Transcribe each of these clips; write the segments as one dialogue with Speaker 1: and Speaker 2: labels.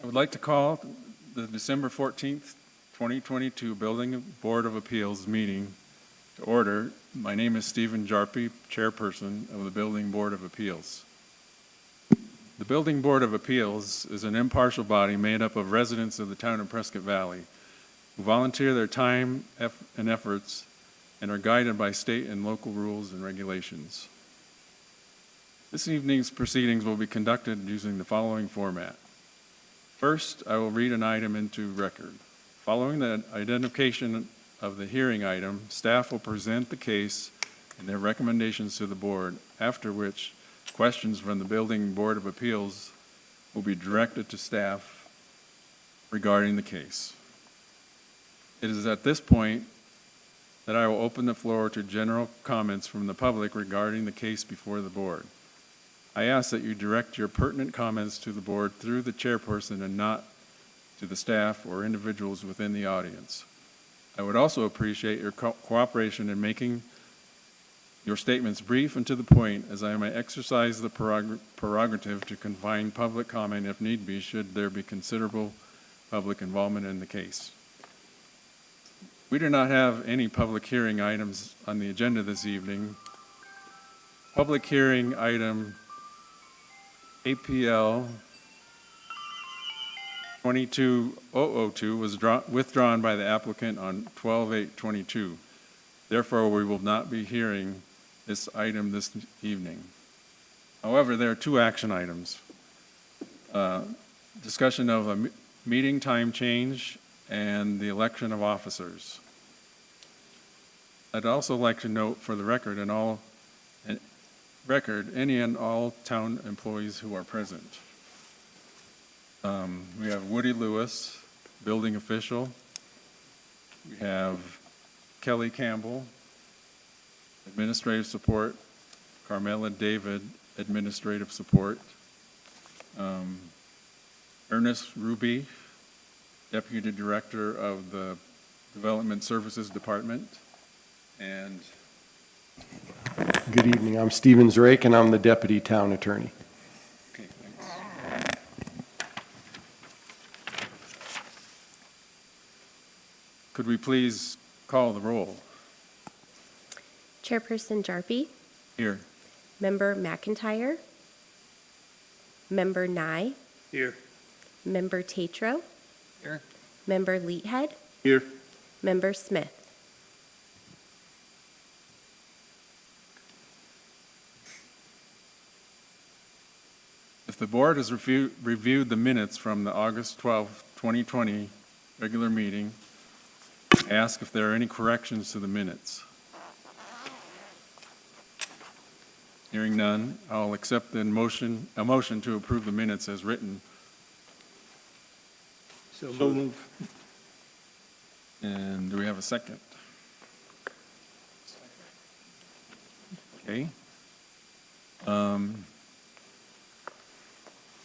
Speaker 1: I would like to call the December 14th, 2022 Building Board of Appeals meeting to order. My name is Stephen Jarpy, Chairperson of the Building Board of Appeals. The Building Board of Appeals is an impartial body made up of residents of the town of Prescott Valley who volunteer their time and efforts and are guided by state and local rules and regulations. This evening's proceedings will be conducted using the following format. First, I will read an item into record. Following the identification of the hearing item, staff will present the case and their recommendations to the board, after which questions from the Building Board of Appeals will be directed to staff regarding the case. It is at this point that I will open the floor to general comments from the public regarding the case before the board. I ask that you direct your pertinent comments to the board through the chairperson and not to the staff or individuals within the audience. I would also appreciate your cooperation in making your statements brief and to the point, as I may exercise the prerogative to confine public comment if need be, should there be considerable public involvement in the case. We do not have any public hearing items on the agenda this evening. Public hearing item APL 22002 was withdrawn by the applicant on 12/8/22. Therefore, we will not be hearing this item this evening. However, there are two action items. Discussion of a meeting time change and the election of officers. I'd also like to note for the record any and all town employees who are present. We have Woody Lewis, building official. We have Kelly Campbell, administrative support. Carmela David, administrative support. Ernest Ruby, deputy director of the Development Services Department. And
Speaker 2: Good evening. I'm Stephen Zrake, and I'm the Deputy Town Attorney.
Speaker 1: okay, thanks. Could we please call the roll?
Speaker 3: Chairperson Jarpy,
Speaker 1: Here.
Speaker 3: Member McIntyre, Member Nye,
Speaker 4: Here.
Speaker 3: Member Tatro,
Speaker 4: Here.
Speaker 3: Member Leathead,
Speaker 4: Here.
Speaker 3: Member Smith.
Speaker 1: If the board has reviewed the minutes from the August 12, 2020 regular meeting, I ask if there are any corrections to the minutes. Hearing none, I'll accept a motion to approve the minutes as written.
Speaker 4: So move.
Speaker 1: And do we have a second? Okay.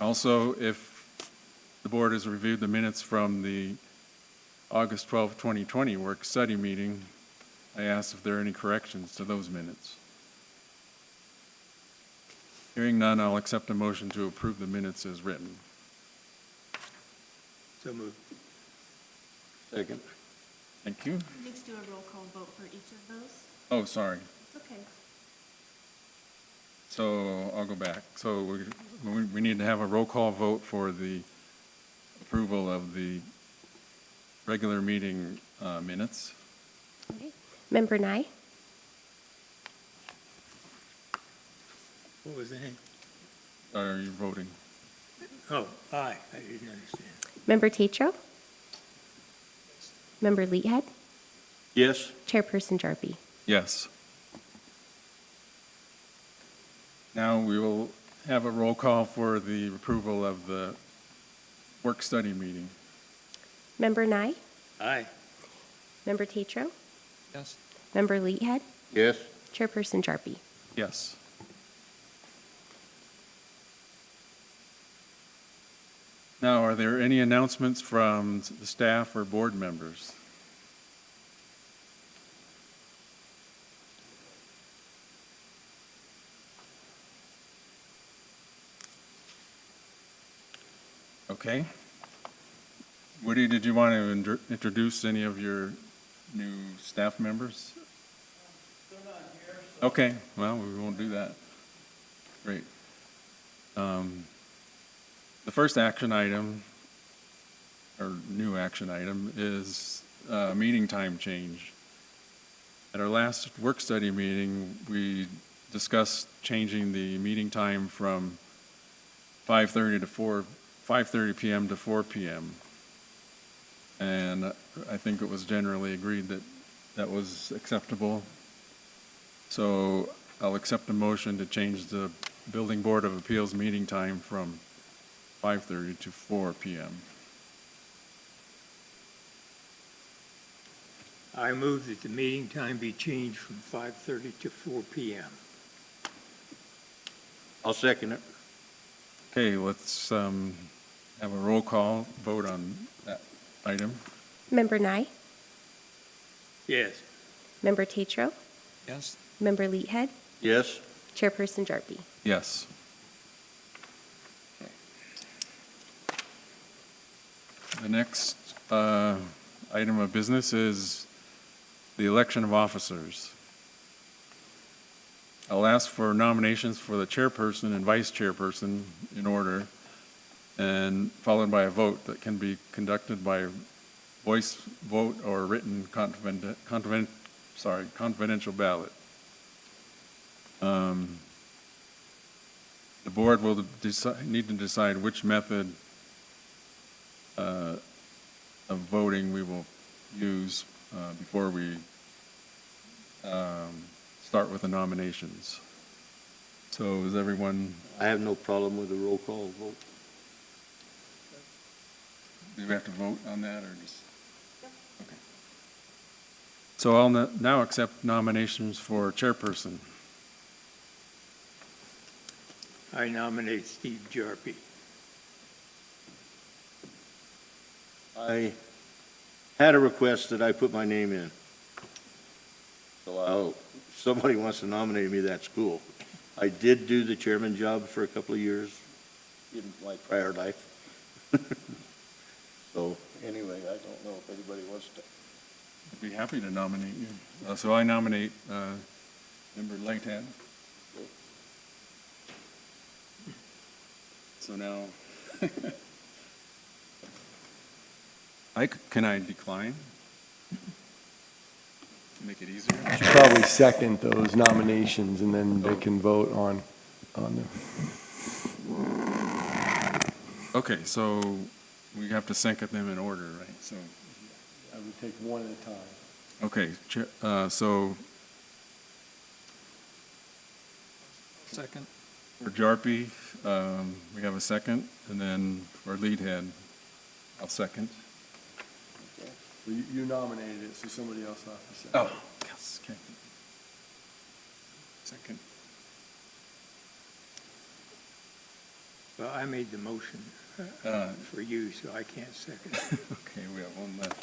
Speaker 1: Also, if the board has reviewed the minutes from the August 12, 2020 work study meeting, I ask if there are any corrections to those minutes. Hearing none, I'll accept a motion to approve the minutes as written.
Speaker 4: So move.
Speaker 1: Second. Thank you.
Speaker 3: Let's do a roll call vote for each of those.
Speaker 1: Oh, sorry.
Speaker 3: Okay.
Speaker 1: So I'll go back. So we need to have a roll call vote for the approval of the regular meeting minutes.
Speaker 3: Okay. Member Nye,
Speaker 4: What was the name?
Speaker 1: Are you voting?
Speaker 4: Oh, aye. I didn't understand.
Speaker 3: Member Tatro, Member Leathead,
Speaker 4: Yes.
Speaker 3: Chairperson Jarpy.
Speaker 1: Yes. Now we will have a roll call for the approval of the work study meeting.
Speaker 3: Member Nye,
Speaker 4: Aye.
Speaker 3: Member Tatro,
Speaker 4: Yes.
Speaker 3: Member Leathead,
Speaker 4: Yes.
Speaker 3: Chairperson Jarpy.
Speaker 1: Yes. Now, are there any announcements from the staff or board members? Okay. Woody, did you want to introduce any of your new staff members? They're not here. Okay, well, we won't do that. Great. The first action item, or new action item, is meeting time change. At our last work-study meeting, we discussed changing the meeting time from 5:30 p.m. to 4 p.m. And I think it was generally agreed that that was acceptable. So I'll accept a motion to change the Building Board of Appeals meeting time from 5:30 to 4 p.m.
Speaker 4: I move that the meeting time be changed from 5:30 to 4 p.m.
Speaker 5: I'll second it.
Speaker 1: Okay, let's have a roll call vote on that item.
Speaker 3: Member Nye,
Speaker 4: Yes.
Speaker 3: Member Tatro,
Speaker 4: Yes.
Speaker 3: Member Leathead,
Speaker 5: Yes?
Speaker 3: Chairperson Jarpy.
Speaker 1: Yes. The next item of business is the election of officers. I'll ask for nominations for the chairperson and vice chairperson in order, and followed by a vote that can be conducted by voice vote or written confidential ballot. The board will need to decide which method of voting we will use before we start with the nominations. So is everyone,
Speaker 5: I have no problem with a roll call vote.
Speaker 1: do we have to vote on that or just? Okay. So I'll now accept nominations for chairperson.
Speaker 4: I nominate Steve Jarpy.
Speaker 5: I had a request that I put my name in. So if somebody wants to nominate me, that's cool. I did do the chairman job for a couple of years in my prior life. So anyway, I don't know if anybody wants to.
Speaker 1: I'd be happy to nominate you. So I nominate Member Lighthead. So now, can I decline? Make it easier?
Speaker 2: Should probably second those nominations, and then they can vote on them.
Speaker 1: Okay, so we have to second them in order, right? So,
Speaker 2: I would take one at a time.
Speaker 1: okay, so
Speaker 4: Second.
Speaker 1: for Jarpy, we have a second, and then for Leadhead, I'll second.
Speaker 2: Well, you nominated it, so somebody else will have to second.
Speaker 1: Oh, yes, okay. Second.
Speaker 4: Well, I made the motion
Speaker 1: Uh,
Speaker 4: for you, so I can't second.
Speaker 1: Okay, we have one left.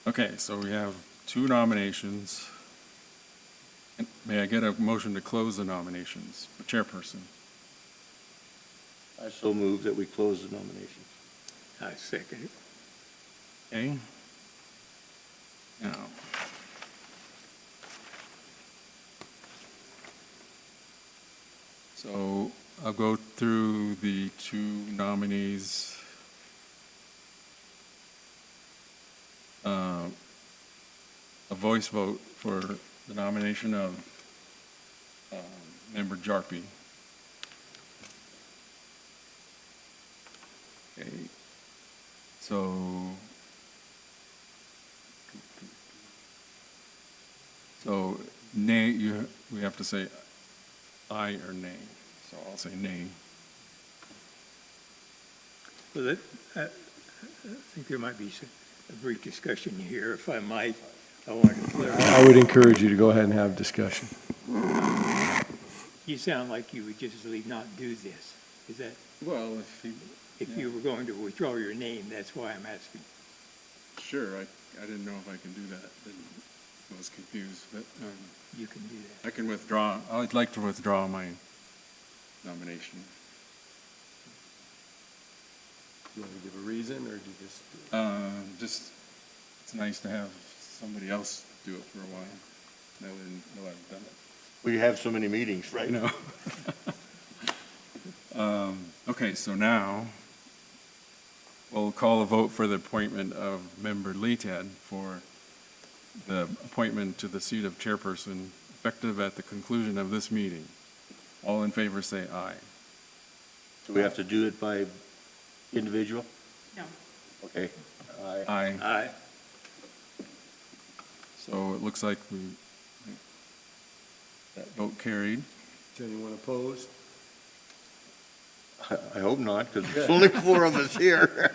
Speaker 1: Okay, so we have two nominations. And may I get a motion to close the nominations for chairperson?
Speaker 5: I so move that we close the nominations.
Speaker 4: I second it.
Speaker 1: Okay. Now. So I'll go through the two nominees. A voice vote for the nomination of Member Jarpy. Okay. So nay, we have to say aye or nay. So I'll say nay.
Speaker 4: Well, I think there might be a brief discussion here, if I might. I wanted to clarify.
Speaker 2: I would encourage you to go ahead and have discussion.
Speaker 4: You sound like you would just leave not do this. Is that,
Speaker 1: Well,
Speaker 4: if you were going to withdraw your name, that's why I'm asking.
Speaker 1: sure, I didn't know if I can do that. I was confused, but
Speaker 4: You can do that.
Speaker 1: I can withdraw. I'd like to withdraw my nomination.
Speaker 2: You want to give a reason, or do you just?
Speaker 1: Just, it's nice to have somebody else do it for a while. That way they'll have done it.
Speaker 5: We have so many meetings, right?
Speaker 1: I know. Okay, so now we'll call a vote for the appointment of member Leathead for the appointment to the seat of chairperson effective at the conclusion of this meeting. All in favor say aye.
Speaker 5: Do we have to do it by individual?
Speaker 6: No.
Speaker 5: Okay. Aye.
Speaker 1: Aye.
Speaker 4: Aye.
Speaker 1: So it looks like that vote carried.
Speaker 2: Is anyone opposed?
Speaker 5: I hope not, because there's only 4 of us here.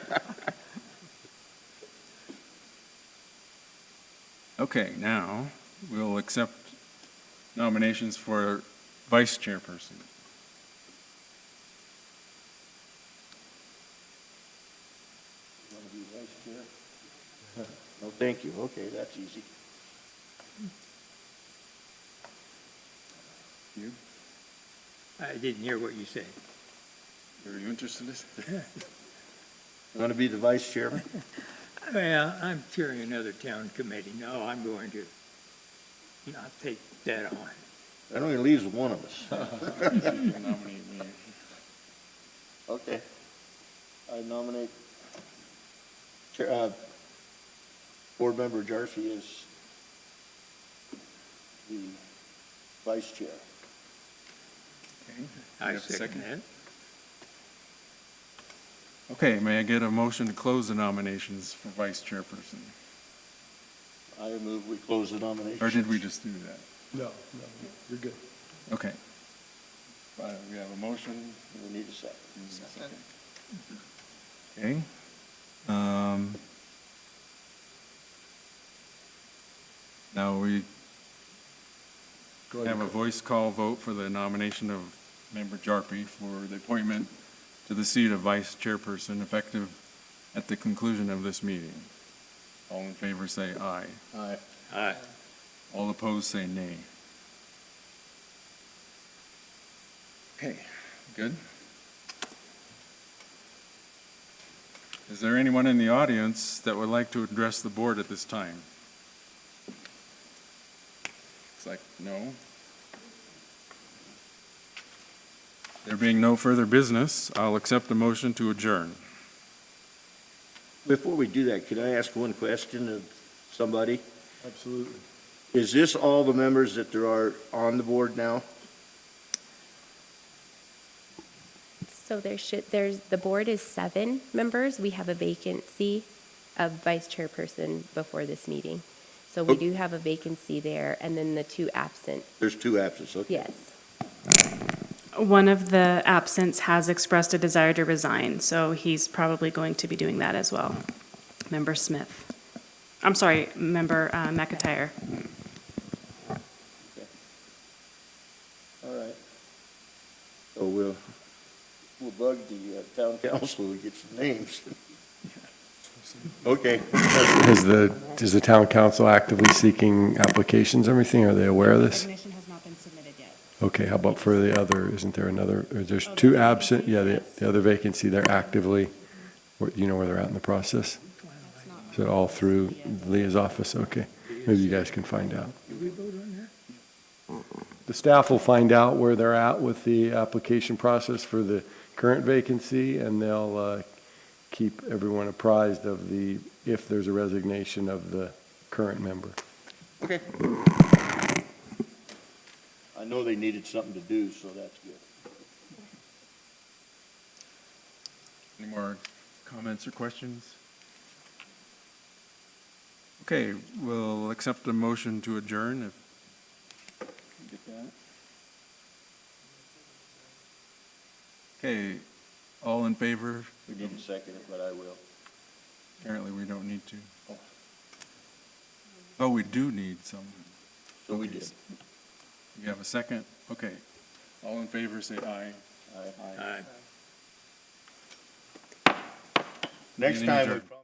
Speaker 1: Okay, now we'll accept nominations for vice chairperson.
Speaker 5: Want to be vice chair? No, thank you. Okay, that's easy.
Speaker 1: You?
Speaker 4: I didn't hear what you said.
Speaker 1: Are you interested?
Speaker 5: You want to be the vice chairman?
Speaker 4: Well, I'm chairing another town committee. No, I'm going to not take that on.
Speaker 5: That only leaves one of us.
Speaker 1: Nominate me.
Speaker 5: Okay. I nominate Board Member Jarphy as the vice chair.
Speaker 1: Okay.
Speaker 4: I
Speaker 1: You have a
Speaker 4: second that.
Speaker 1: Okay, may I get a motion to close the nominations for vice chairperson?
Speaker 5: I move we close the nomination.
Speaker 1: Or did we just do that?
Speaker 2: No, you're good.
Speaker 1: Okay. We have a motion.
Speaker 5: We need a second.
Speaker 1: Okay. Now we
Speaker 2: Go ahead.
Speaker 1: have a voice call vote for the nomination of member Jarpy for the appointment to the seat of vice chairperson effective at the conclusion of this meeting. All in favor say aye.
Speaker 5: Aye.
Speaker 4: Aye.
Speaker 1: All opposed say nay. Okay, good. Is there anyone in the audience that would like to address the board at this time? It's like, no. There being no further business, I'll accept the motion to adjourn.
Speaker 5: Before we do that, could I ask one question of somebody?
Speaker 2: Absolutely.
Speaker 5: Is this all the members that there are on the board now?
Speaker 3: So the board is 7 members. We have a vacancy of vice chairperson before this meeting. So we do have a vacancy there, and then the 2 absent.
Speaker 5: There's 2 absents, okay.
Speaker 3: Yes.
Speaker 6: One of the absents has expressed a desire to resign, so he's probably going to be doing that as well. Member Smith. I'm sorry, Member McIntyre.
Speaker 5: All right. So we'll bug the town council to get some names. Okay.
Speaker 2: Is the town council actively seeking applications, and everything? Are they aware of this?
Speaker 6: Resignation has not been submitted yet.
Speaker 2: Okay, how about for the other, isn't there another, there's 2 absent? Yeah, the other vacancy, they're actively, you know where they're at in the process? Is it all through Leah's office? Okay, maybe you guys can find out.
Speaker 4: Did we vote on that?
Speaker 2: The staff will find out where they're at with the application process for the current vacancy, and they'll keep everyone apprised of if there's a resignation of the current member.
Speaker 5: Okay. I know they needed something to do, so that's good.
Speaker 1: Any more comments or questions? Okay, we'll accept the motion to adjourn if. Get that? Okay, all in favor?
Speaker 5: We didn't second it, but I will.
Speaker 1: Apparently we don't need to. Oh, we do need some.
Speaker 5: So we did.
Speaker 1: You have a second? Okay. All in favor, say aye.
Speaker 5: Aye.
Speaker 4: Aye.
Speaker 5: Next
Speaker 1: Meeting
Speaker 5: time,
Speaker 1: adjourned.
Speaker 5: we